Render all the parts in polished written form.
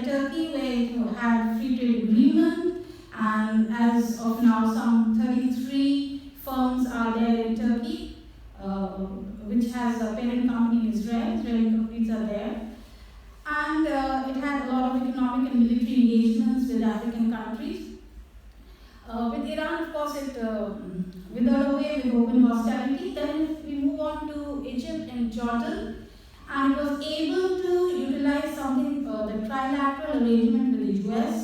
Turkey, where it had free trade agreement, and as of now, some 33 firms are there in Turkey, which has a parent company in Israel. Israeli companies are there. And it had a lot of economic and military engagements with African countries. With Iran, of course, it withered away with open hostility. Then we move on to Egypt and Jordan, and it was able to utilize something, the trilateral arrangement with the US,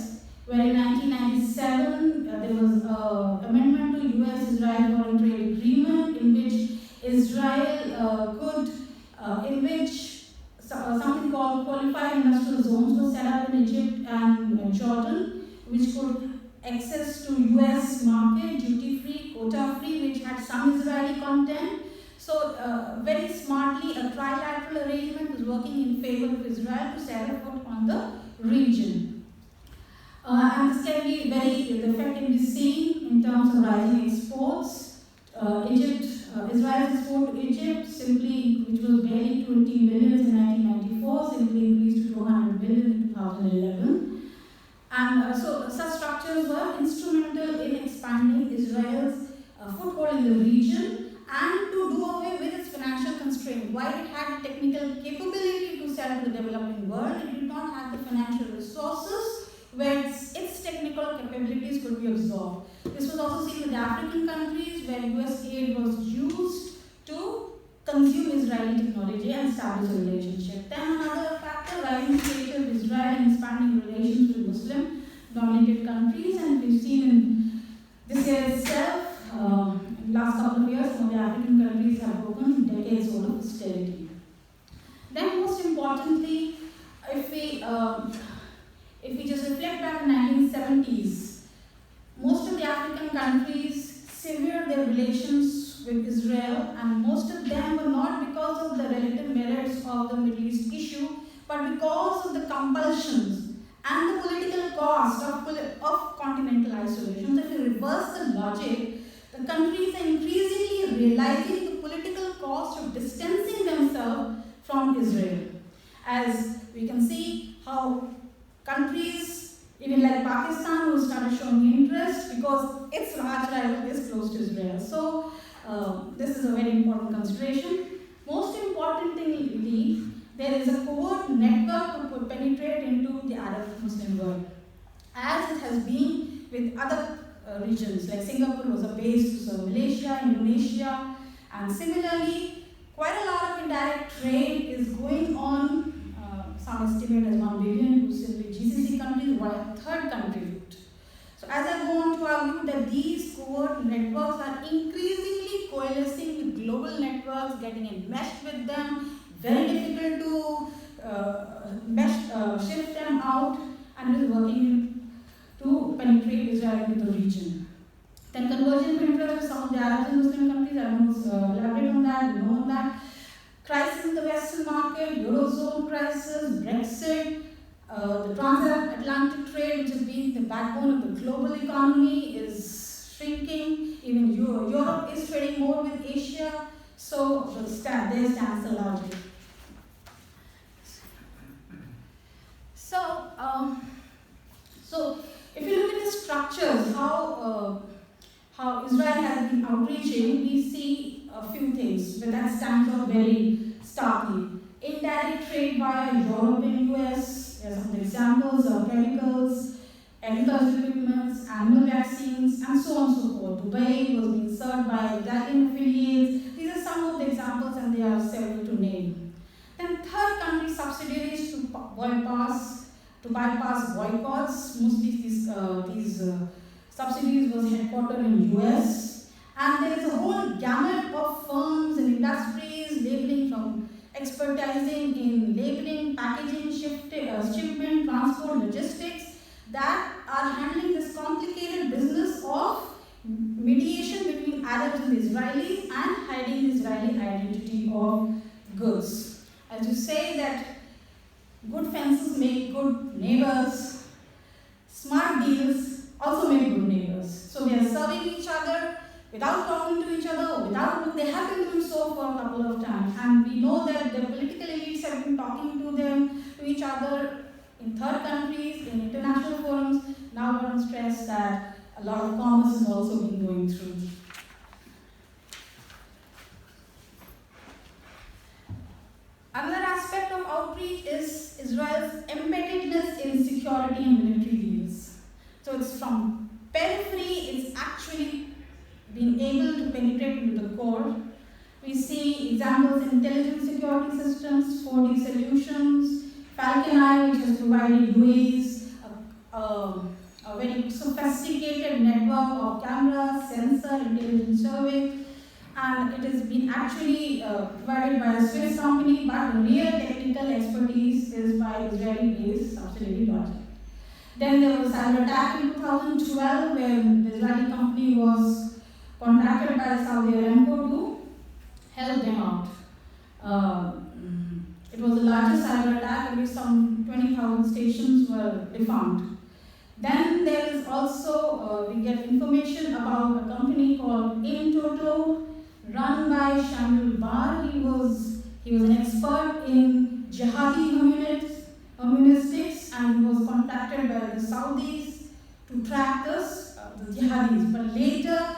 where in 1997 there was an amendment to US-Israel Foreign Trade Agreement in which Israel in which something called qualified industrial zones was set up in Egypt and Jordan, which could access to US market, duty-free, quota-free, which had some Israeli content. So very smartly, a trilateral arrangement was working in favor of Israel to set a foot on the region. And this can be the effect can be seen in terms of rising exports. Israel's export to Egypt, which was barely 20 million in 1994, simply increased to 200 million in 2011. And so such structures were instrumental in expanding Israel's foothold in the region and to do away with its financial constraint. While it had the technical capability to sell to the developing world, it did not have the financial resources where its technical capabilities could be absorbed. This was also seen with African countries where US aid was used to consume Israeli technology and establish a relationship. Then another factor, rising stature of Israel and expanding relations with Muslim-dominated countries, and we've seen in this year itself, in the last couple of years, some of the African countries have broken decades old of austerity. Then most importantly, if we just reflect back in the 1970s, most of the African countries severed their relations with Israel, and most of them were not because of the relative merits of the Middle East issue, but because of the compulsions and the political cost of continental isolation. So if we reverse the logic, the countries are increasingly realizing the political cost of distancing themselves from Israel. As we can see how countries, even like Pakistan, who started showing interest because its large rival is close to Israel. So this is a very important consideration. Most importantly, there is a covert network to penetrate into the Arab Muslim world, as it has been with other regions, like Singapore was a base to serve Malaysia, Indonesia, and similarly, quite a lot of indirect trade is going on. Some estimate as 1 billion to simply GCC countries via third country route. So as I go on to argue that these covert networks are increasingly coalescing with global networks, getting enmeshed with them, very difficult to shift them out, and it is working to penetrate Israel into the region. Then conversion of interest with some of the Arab and Muslim countries, I won't elaborate on that, we know on that. Crisis in the Western market, Eurozone crisis, Brexit, the transatlantic trade, which has been the backbone of the global economy, is shrinking. Even Europe is trading more with Asia. So there stands the logic. So if you look at the structures, how Israel has been outreaching, we see a few things, but that stands out very starkly. Indirect trade via Europe and US, there are some examples of chemicals, agricultural equipment, animal vaccines, and so on and so forth. Dubai was being served by Italian affiliates. These are some of the examples, and there are several to name. Then third country subsidiaries to bypass boycotts. Mostly these subsidies was headquartered in US, and there is a whole gamut of firms and industries labeling from expertising in labeling, packaging, shipment, transport, logistics that are handling this complicated business of mediation between Arabs and Israelis and hiding the Israeli identity of goods. As you say that good fences make good neighbors, smart deals also make good neighbors. So they are serving each other without talking to each other, they have been doing so for a couple of times. And we know that the political elites have been talking to each other in third countries outreach is Israel's embeddedness in security and military deals. So it's from periphery, it's actually being able to penetrate into the core. We see examples in intelligence security systems, 4D solutions, Falcon Eye, which has provided UAVs, a very sophisticated network of cameras, sensor, intelligence survey, and it has been actually provided by a Swiss company, but the real technical expertise is by Israeli-based subsidiary Logic. Then there was cyber attack in 2012, where the Israeli company was contracted by Saudi Aramco to help them out. It was the largest cyber attack, in which some 20,000 stations were defunct. Then there is also, we get information about a company called InToto, run by Shamil Bar. He was an expert in jihadi humanistics, and he was contacted by the Saudis to track the jihadis. But later,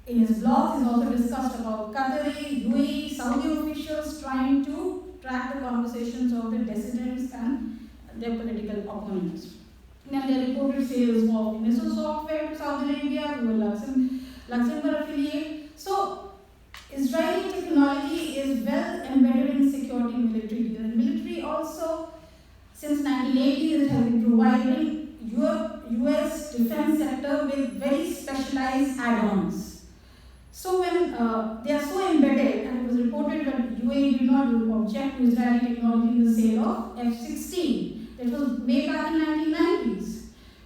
in his blog, he's also discussed about Qatari, UAE, Saudi officials trying to track the conversations of the dissidents and their political opponents. Then they reported sales of missile software to Saudi Arabia, who were Luxembourg affiliate. So, Israeli technology is well embedded in security and military deals. And military also, since 1980, it has been providing US defense sector with very specialized add-ons. So when they are so embedded, and it was reported that UAE did not object to Israeli technology in the sale of F-16. That was way back in 1990s.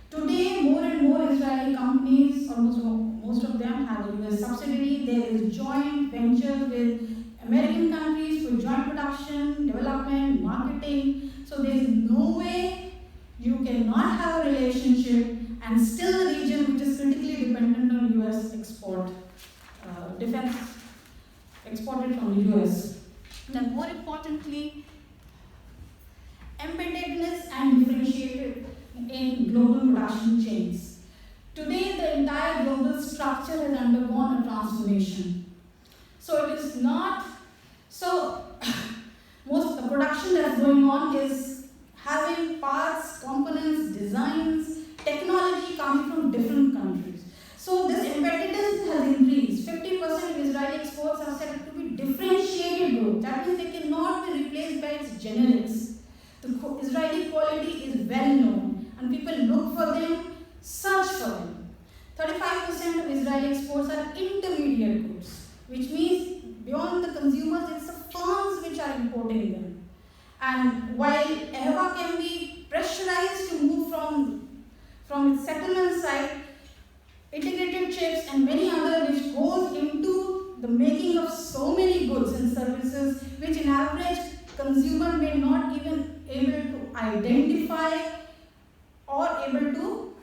Today, more and more Israeli companies, almost most of them, have a US subsidiary. There is joint ventures with American countries for joint production, development, marketing. So there is no way you cannot have a relationship and still a region which is critically dependent on US export. Defense exported from the US. Then more importantly, embeddedness and differentiated in global production chains. Today, the entire global structure has undergone a transformation. So it is not, most of the production that's going on is having parts, components, designs, technology coming from different countries. So this embeddedness has increased. 50% of Israeli exports are said to be differentiated goods. That means they cannot be replaced by its generics. The Israeli quality is well known, and people look for them, search for them. 35% of Israeli exports are intermediate goods, which means beyond the consumers, it's the firms which are importing them. And while EHVA can be pressurized to move from its settlement site, integrated chips and many other which goes into the making of so many goods and services, which in average consumer may not even able to identify or able to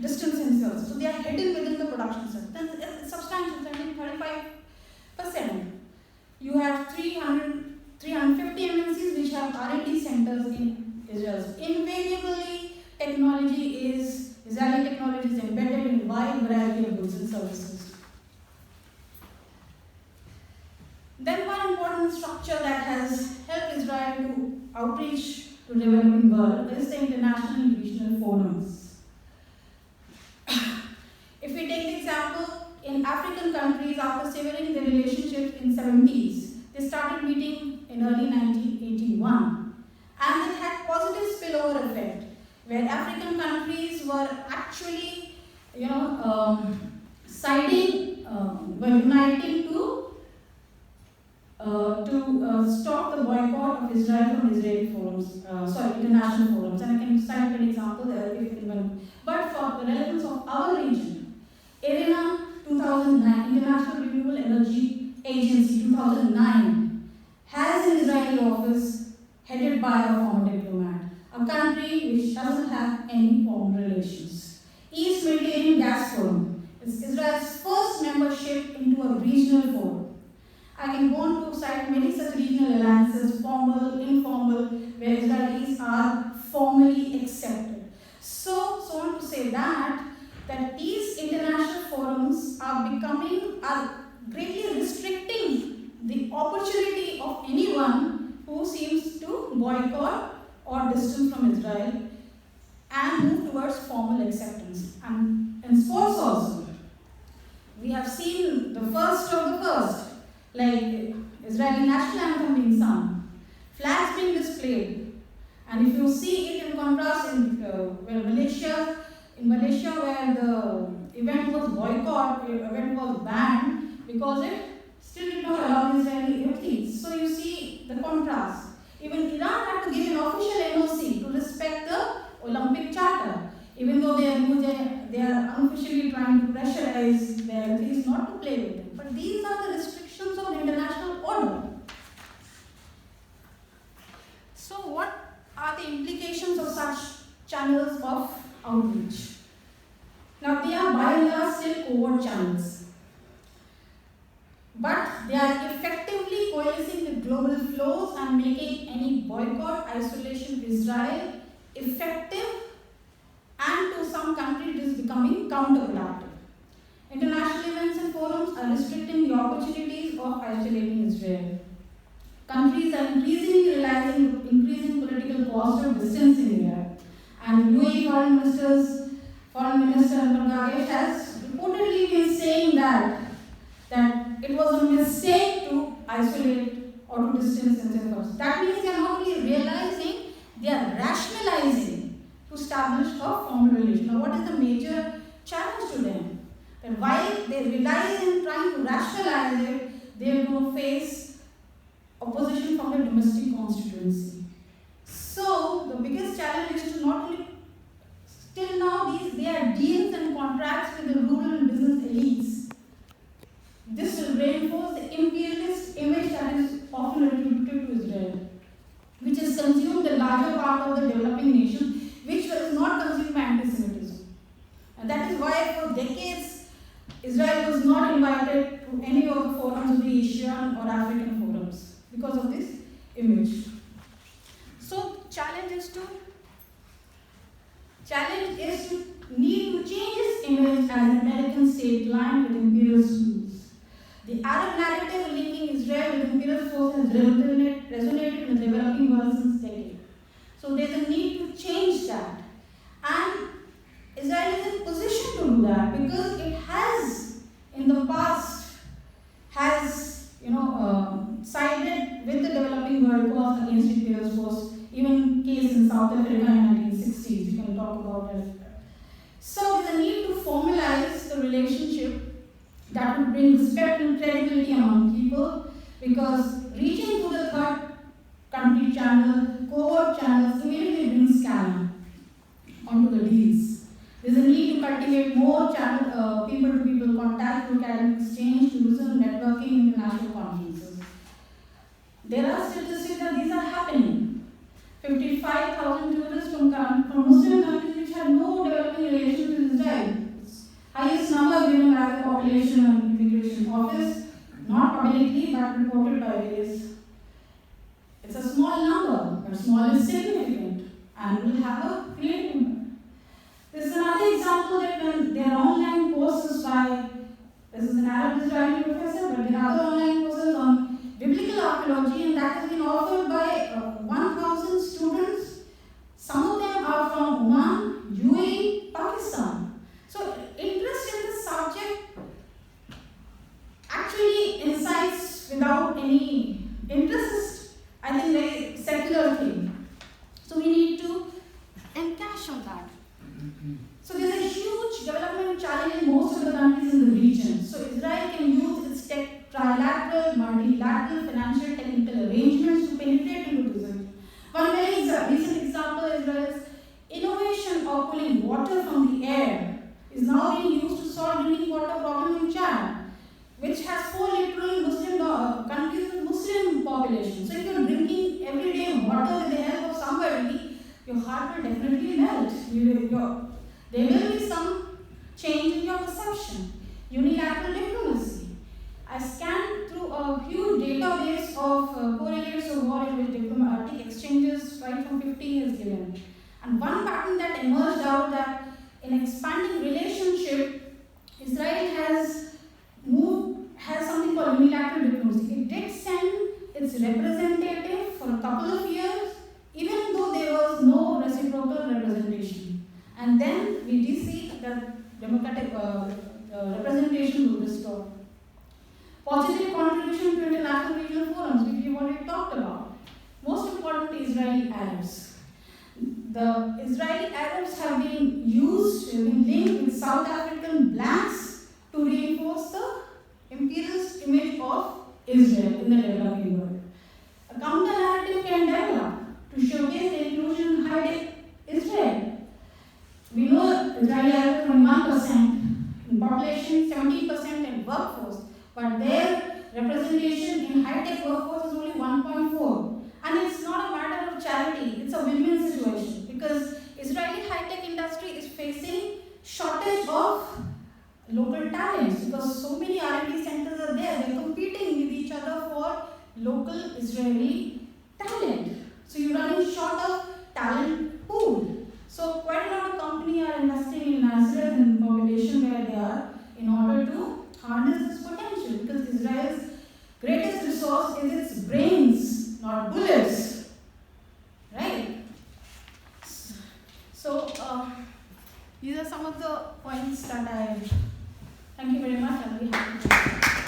distance themselves. So they are hidden within the production sector. Then it's substantial, 35%. You have 350 MNCs which have R&D centers in Israel. So invariably, Israeli technology is embedded in a wide variety of goods and services. Then one important structure that has helped Israel to outreach to the developing world is the international and regional forums. If we take the example, in African countries, after severing their relationships in 70s, they started meeting in early 1981. And it had positive spillover effect, where African countries were actually, were uniting to stop the boycott of Israel from Israeli forums, international forums. And I can cite an example there if anyone. But for the relevance of our region, IRENA 2009, International Renewable Energy Agency 2009, has an Israeli office headed by a former diplomat, a country which doesn't have any formal relations. East Mediterranean Gas Forum is Israel's first membership into a regional forum. I can go on to cite many such regional alliances, formal, informal, where Israelis are formally accepted. So on to say that these international forums are greatly restricting the opportunity of anyone who seems to boycott or distance from Israel and move towards formal acceptance. And in sports also, we have seen the first of the first, like Israeli national anthem being sung, flags being displayed. And if you see it in contrast in Malaysia where the event was boycott, event was banned because it still did not allow Israeli athletes. So you see the contrast. Even Iran had to give an official NOC to respect the Olympic Charter, even though they are unofficially trying to pressurize their athletes not to play with them. But these are the restrictions of the international order. So what are the implications of such channels of outreach? Now they are by and large still covert channels, but they are effectively coalescing with global flows and making any boycott, isolation of Israel effective, and to some countries it is becoming counterproductive. International events and forums are restricting the opportunities of isolating Israel. Countries are increasingly realizing the increasing political cost of distancing Israel. And UAE Foreign Minister Prague has reportedly been saying that it was a mistake to isolate or to distance themselves. That means they are not only realizing, they are rationalizing to establish a formal relation. Now, what is the major challenge to them? That while they realize in trying to rationalize it, they are going to face opposition from the domestic constituency. So, the biggest challenge is to not only, till now, they are deals and contracts with the rural and business elites. This will reinforce the imperialist image that is often attributed to Israel, which has consumed the larger part of the developing nations, which was not consumed by anti-Semitism. And that is why for decades, Israel was not invited to any of the forums of the Asian or African forums because of this image. So challenge is to need to change its image as an American state lined with imperialist rules. The Arab narrative linking Israel with imperialist forces has resonated in the developing world since decades. So there's a need to change that. And Israel is in position to do that because it has, in the past, sided with the developing world cause against imperialist force, even case in South Africa in 1960s. We can talk about that. So there's a need to formalize the relationship that would bring respect and credibility among people, because reaching to the third country channel, covert channels, immediately brings scam onto the deals. There's a need to cultivate more channel, people-to-people contact through academic exchange, tourism, networking, international conferences. There are statistics that these are happening. 55,000 tourists from Muslim countries which have no developing relations with Israel. Highest number given by the Population and Immigration Office, not publicly but reported by various. It's a small number, but small is significant and will have a creative impact. This is another example that when there are online courses by, this is an Arab Israeli professor, but there are other online courses on biblical archaeology, and that has been offered by 1,000 students. Some of them are from Oman, UAE, Pakistan. So interest in the subject actually incites without any interest is, I think, very secular thing. So we need to encash on that. So there's a huge development challenge in most of the countries in the region. So Israel can use its trilateral, multilateral, financial, technical arrangements to penetrate into this region. One very recent example is Israel's innovation of pulling water from the air is now being used to solve drinking water problem in Chad, which has 4 literal Muslim countries with Muslim population. So if you're drinking everyday water with the help of somebody, your heart will definitely melt. There will be some change in your perception. Unilateral diplomacy. I scanned through a huge database of correlates of war in which diplomatic exchanges right from 50 years given. And one pattern that emerged out that in expanding relationship, Israel has something called unilateral diplomacy. It did send its representative for a couple of years we did see that democratic representation will restore. Positive contribution to international regional forums, which we've already talked about. Most important, Israeli Arabs. The Israeli Arabs have been linked with South African blacks to reinforce the imperialist image of Israel in the developing world. A counter-narrative can develop to showcase the inclusion in high-tech Israel. We know Israeli Arabs are 1% in population, 70% in workforce, but their representation in high-tech workforce is only 1.4. And it's not a matter of charity, it's a win-win situation because Israeli high-tech industry is facing shortage of local talents because so many R&D centers are there, they're competing with each other for local Israeli talent. So you're running short of talent pool. So quite a lot of companies are investing in Nazareth and population where they are in order to harness this potential because Israel's greatest resource is its brains, not bullets. Right? So these are some of the points that I. Thank you very much. I'll be happy to.